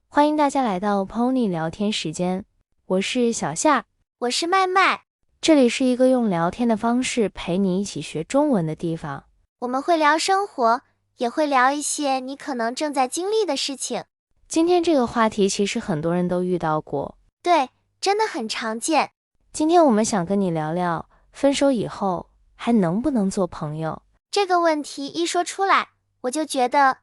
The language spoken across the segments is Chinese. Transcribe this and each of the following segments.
欢迎大家来到 Pony 聊天时间，我是小夏，我是麦麦。这里是一个用聊天的方式陪你一起学中文的地方。我们会聊生活，也会聊一些你可能正在经历的事情。今天这个话题其实很多人都遇到过，对，真的很常见。今天我们想跟你聊聊，分手以后还能不能做朋友？这个问题一说出来，我就觉得，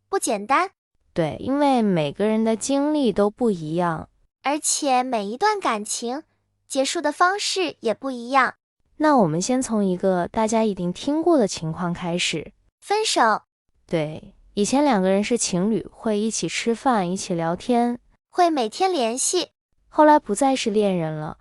不简单。对，因为每个人的经历都不一样，而且每一段感情结束的方式也不一样。那我们先从一个大家一定听过的情况开始。分手。对，以前两个人是情侣，会一起吃饭，一起聊天，会每天联系。后来不再是恋人了，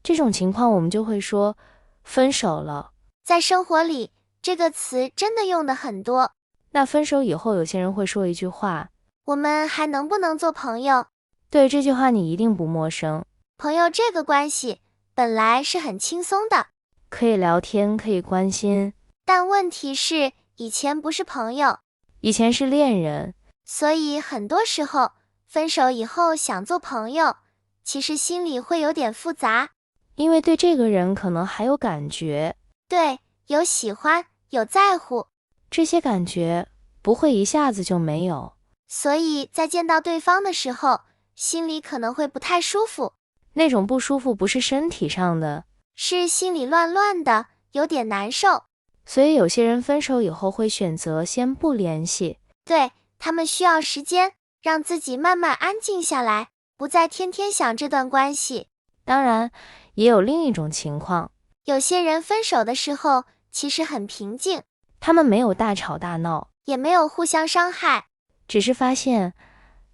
这种情况我们就会说分手了。在生活里，这个词真的用的很多。那分手以后，有些人会说一句话，我们还能不能做朋友？对，这句话你一定不陌生。朋友这个关系本来是很轻松的，可以聊天，可以关心，但问题是以前不是朋友，以前是恋人，所以很多时候分手以后想做朋友，其实心里会有点复杂。因为对这个人可能还有感觉，对，有喜欢，有在乎，这些感觉不会一下子就没有，所以在见到对方的时候，心里可能会不太舒服。那种不舒服不是身体上的，是心里乱乱的，有点难受。所以有些人分手以后会选择先不联系。对，他们需要时间，让自己慢慢安静下来，不再天天想这段关系。当然，也有另一种情况，有些人分手的时候其实很平静，他们没有大吵大闹，也没有互相伤害，只是发现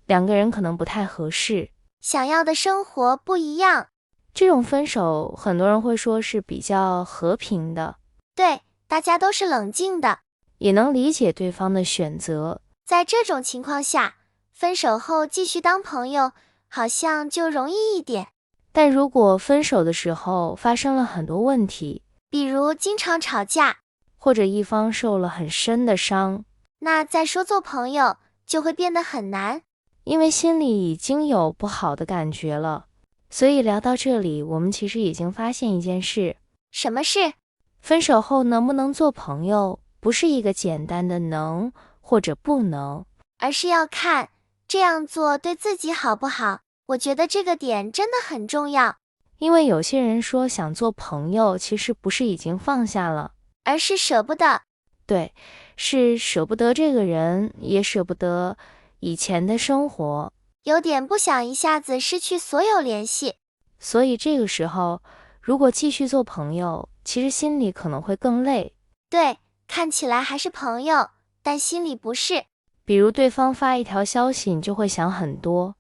两个人可能不太合适，想要的生活不一样。这种分手很多人会说是比较和平的，对，大家都是冷静的，也能理解对方的选择。在这种情况下，分手后继续当朋友好像就容易一点。但如果分手的时候发生了很多问题，比如经常吵架，或者一方受了很深的伤，那再说做朋友就会变得很难，因为心里已经有不好的感觉了。所以聊到这里，我们其实已经发现一件事，什么事？分手后能不能做朋友，不是一个简单的能或者不能，而是要看这样做对自己好不好。我觉得这个点真的很重要。因为有些人说想做朋友，其实不是已经放下了，而是舍不得。对，是舍不得这个人，也舍不得以前的生活，有点不想一下子失去所有联系。所以这个时候如果继续做朋友，其实心里可能会更累。对，看起来还是朋友，但心里不是。比如对方发一条消息，你就会想很多，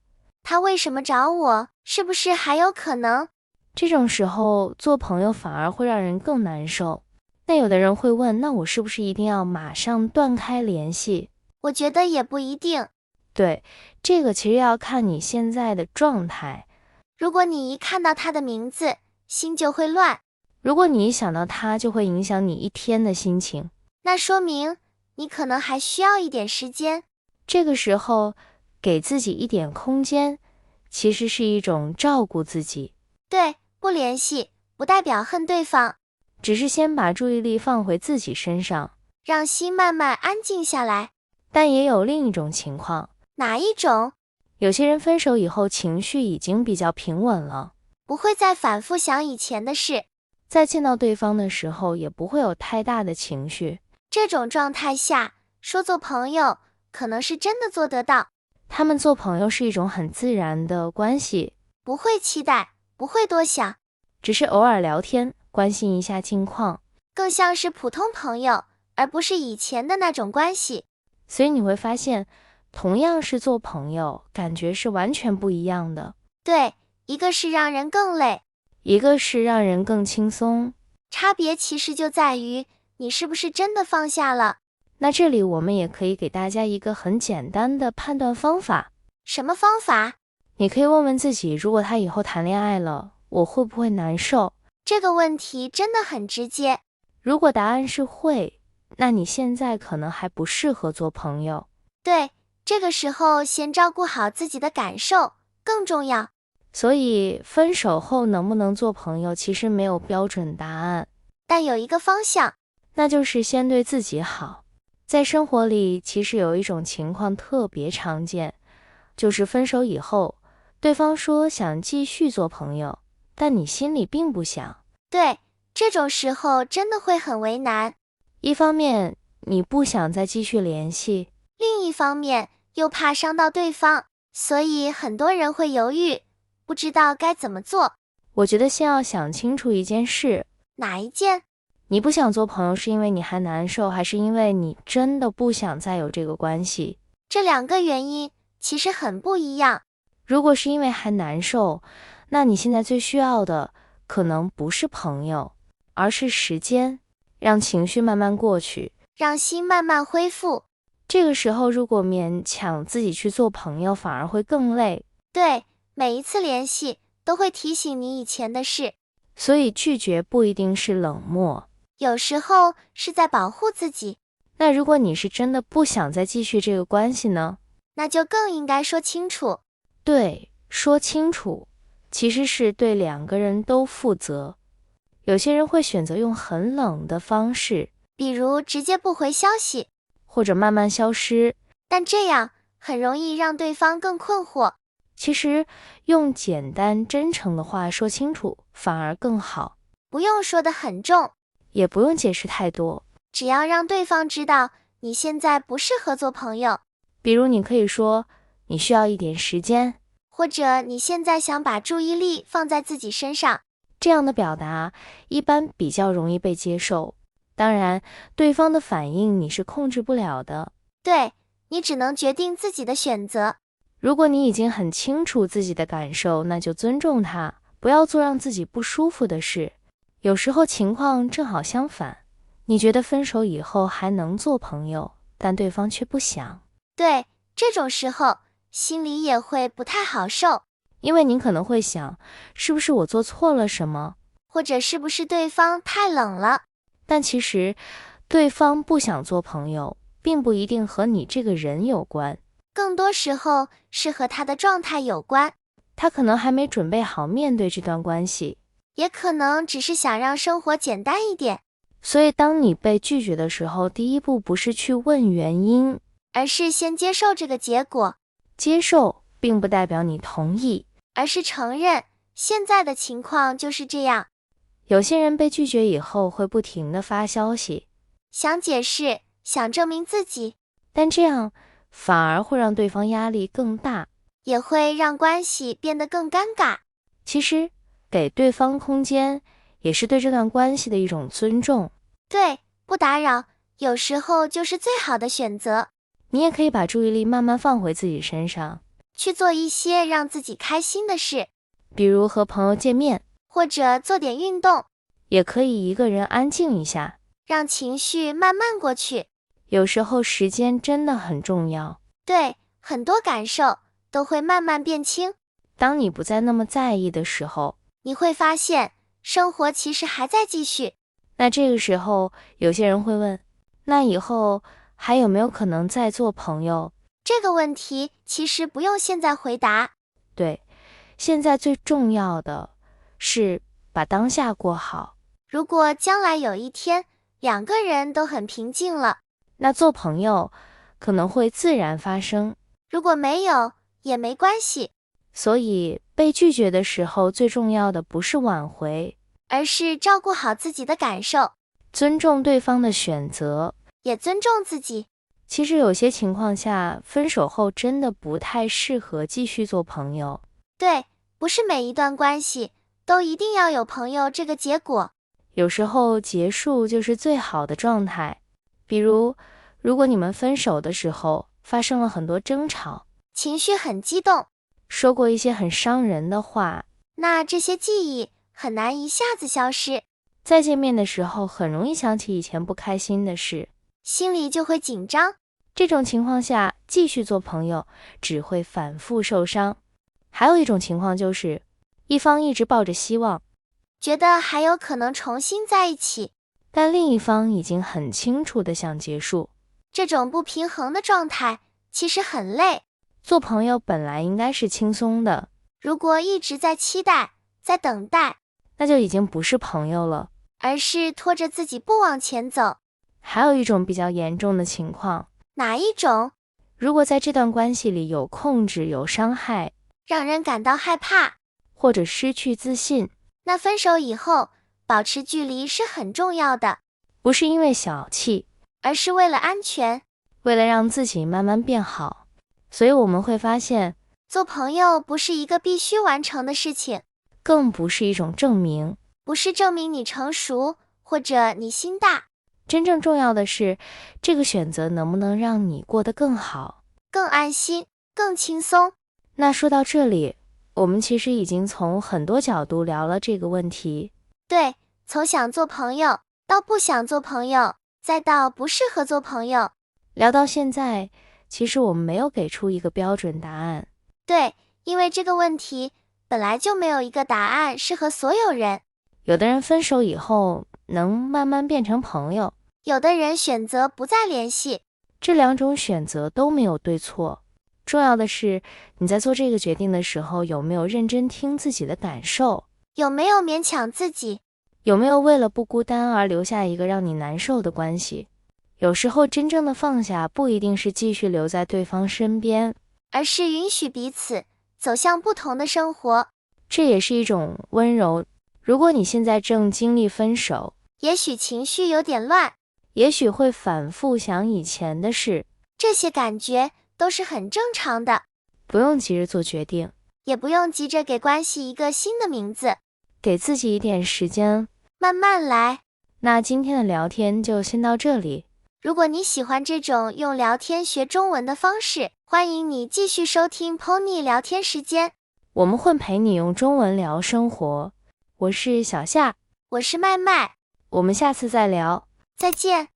他为什么找我？是不是还有可能？这种时候做朋友反而会让人更难受。那有的人会问，那我是不是一定要马上断开联系？我觉得也不一定。对，这个其实要看你现在的状态。如果你一看到他的名字，心就会乱，如果你一想到他，就会影响你一天的心情，那说明你可能还需要一点时间。这个时候给自己一点空间，其实是一种照顾自己。对，不联系不代表恨对方，只是先把注意力放回自己身上，让心慢慢安静下来。但也有另一种情况，哪一种？有些人分手以后情绪已经比较平稳了，不会再反复想以前的事，在见到对方的时候也不会有太大的情绪。这种状态下说做朋友可能是真的做得到。他们做朋友是一种很自然的关系，不会期待，不会多想，只是偶尔聊天，关心一下近况，更像是普通朋友，而不是以前的那种关系。所以你会发现，同样是做朋友，感觉是完全不一样的。对，一个是让人更累，一个是让人更轻松，差别其实就在于你是不是真的放下了。那这里我们也可以给大家一个很简单的判断方法。什么方法？你可以问问自己，如果他以后谈恋爱了，我会不会难受？这个问题真的很直接。如果答案是会，那你现在可能还不适合做朋友。对，这个时候先照顾好自己的感受更重要。所以分手后能不能做朋友，其实没有标准答案，但有一个方向，那就是先对自己好。在生活里，其实有一种情况特别常见，就是分手以后，对方说想继续做朋友，但你心里并不想。对，这种时候真的会很为难。一方面，你不想再继续联系，另一方面，又怕伤到对方，所以很多人会犹豫，不知道该怎么做。我觉得先要想清楚一件事，哪一件？你不想做朋友是因为你还难受，还是因为你真的不想再有这个关系？这两个原因其实很不一样。如果是因为还难受，那你现在最需要的可能不是朋友，而是时间，让情绪慢慢过去，让心慢慢恢复。这个时候如果勉强自己去做朋友，反而会更累。对，每一次联系都会提醒你以前的事，所以拒绝不一定是冷漠，有时候是在保护自己。那如果你是真的不想再继续这个关系呢？那就更应该说清楚。对，说清楚，其实是对两个人都负责。有些人会选择用很冷的方式，比如直接不回消息，或者慢慢消失，但这样很容易让对方更困惑。其实用简单真诚的话说清楚反而更好，不用说得很重，也不用解释太多，只要让对方知道你现在不适合做朋友，比如你可以说你需要一点时间，或者你现在想把注意力放在自己身上。这样的表达一般比较容易被接受。当然，对方的反应你是控制不了的，对，你只能决定自己的选择。如果你已经很清楚自己的感受，那就尊重他，不要做让自己不舒服的事。有时候情况正好相反，你觉得分手以后还能做朋友，但对方却不想。对，这种时候心里也会不太好受，因为你可能会想，是不是我做错了什么？或者是不是对方太冷了？但其实，对方不想做朋友，并不一定和你这个人有关，更多时候是和他的状态有关，他可能还没准备好面对这段关系，也可能只是想让生活简单一点。所以当你被拒绝的时候，第一步不是去问原因，而是先接受这个结果。接受并不代表你同意，而是承认现在的情况就是这样。有些人被拒绝以后会不停地发消息，想解释，想证明自己，但这样反而会让对方压力更大，也会让关系变得更尴尬。其实给对方空间也是对这段关系的一种尊重。对，不打扰，有时候就是最好的选择。你也可以把注意力慢慢放回自己身上，去做一些让自己开心的事，比如和朋友见面，或者做点运动，也可以一个人安静一下，让情绪慢慢过去。有时候时间真的很重要。对，很多感受都会慢慢变轻。当你不再那么在意的时候，你会发现生活其实还在继续。那这个时候有些人会问，那以后还有没有可能再做朋友？这个问题其实不用现在回答。对，现在最重要的是把当下过好。如果将来有一天两个人都很平静了，那做朋友可能会自然发生。如果没有也没关系。所以被拒绝的时候，最重要的不是挽回，而是照顾好自己的感受，尊重对方的选择，也尊重自己。其实有些情况下，分手后真的不太适合继续做朋友。对，不是每一段关系都一定要有朋友这个结果。有时候结束就是最好的状态。比如，如果你们分手的时候发生了很多争吵，情绪很激动，说过一些很伤人的话，那这些记忆很难一下子消失，再见面的时候很容易想起以前不开心的事，心里就会紧张。这种情况下，继续做朋友只会反复受伤。还有一种情况就是，一方一直抱着希望，觉得还有可能重新在一起，但另一方已经很清楚地想结束。这种不平衡的状态其实很累。做朋友本来应该是轻松的，如果一直在期待，在等待，那就已经不是朋友了，而是拖着自己不往前走。还有一种比较严重的情况，哪一种？如果在这段关系里有控制、有伤害，让人感到害怕，或者失去自信，那分手以后，保持距离是很重要的，不是因为小气，而是为了安全，为了让自己慢慢变好。所以我们会发现，做朋友不是一个必须完成的事情，更不是一种证明，不是证明你成熟，或者你心大。真正重要的是，这个选择能不能让你过得更好，更安心，更轻松。那说到这里，我们其实已经从很多角度聊了这个问题。对，从想做朋友，到不想做朋友，再到不适合做朋友。聊到现在，其实我们没有给出一个标准答案。对，因为这个问题本来就没有一个答案适合所有人。有的人分手以后能慢慢变成朋友，有的人选择不再联系。这两种选择都没有对错。重要的是，你在做这个决定的时候，有没有认真听自己的感受，有没有勉强自己，有没有为了不孤单而留下一个让你难受的关系。有时候真正的放下不一定是继续留在对方身边，而是允许彼此走向不同的生活。这也是一种温柔。如果你现在正经历分手，也许情绪有点乱，也许会反复想以前的事，这些感觉都是很正常的，不用急着做决定，也不用急着给关系一个新的名字，给自己一点时间，慢慢来。那今天的聊天就先到这里。如果你喜欢这种用聊天学中文的方式，欢迎你继续收听 Pony 聊天时间，我们会陪你用中文聊生活。我是小夏，我是麦麦，我们下次再聊。再见。